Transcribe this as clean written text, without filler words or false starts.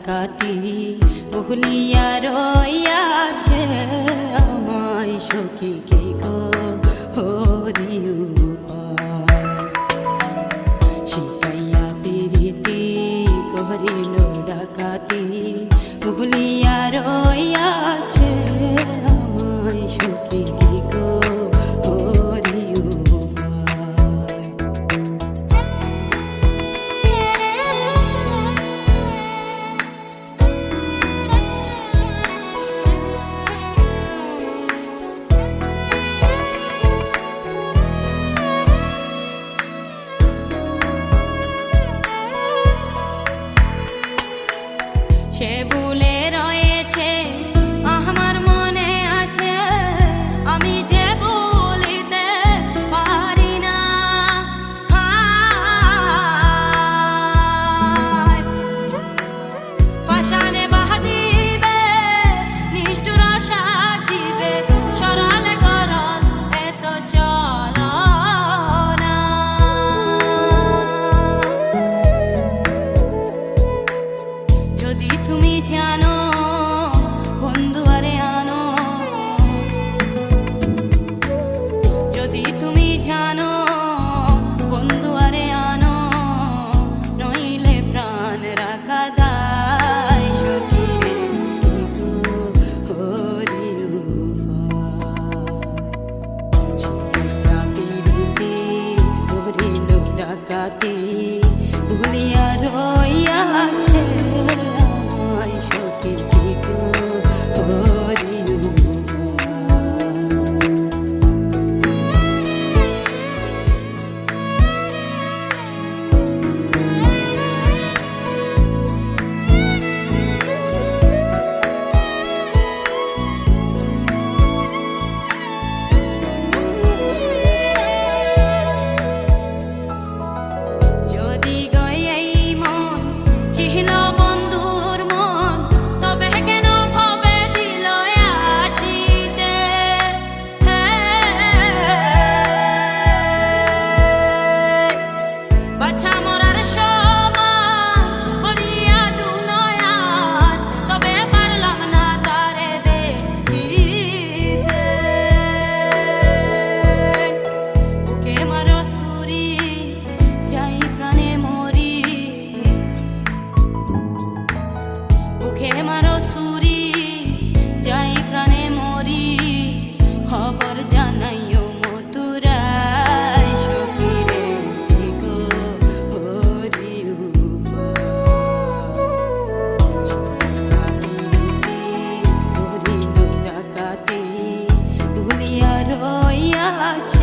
ডাকাতি ভুলিয়া রইয়াছে আমায় সখী কে গো হরি শিখাইয়া পিরিতি করিল ডাকাতি ভুলিয়া রইয়াছে আমায় সখী কে গো হরি সে ভুলে রয়েছে আমার মনে আছে আমি যে বলিতে পারি না পাষাণে বাঁধিবে নিষ্ঠুর সাজিবে সরল গরল এত চলনা যদি তুমি জানো বন্ধু আরে আনো যদি তুমি জানো বন্ধু আরে আনো নইলে প্রাণ রাখা দায় সখী রে হরি পিরিতি করিল ডাকাতি ভুলিয়া রইয়াছে সখী কে গো হরি যদি গই এই মন চিহ্ন বন্ধুর মন তবে কেন ভবে দিল আসিতে বাছা মরার সমান পড়িয়া দুনয়ার তবে পারলাম না তারে দেখিতে বুকে মারো সুরি যাই প্রাণে মরি বুকে মারো সুরি যাই প্রাণে মরি খবর জানাইও মথুরায় সখী রে কে গো হরি করিল ডাকাতি ভুলিয়া রইয়াছে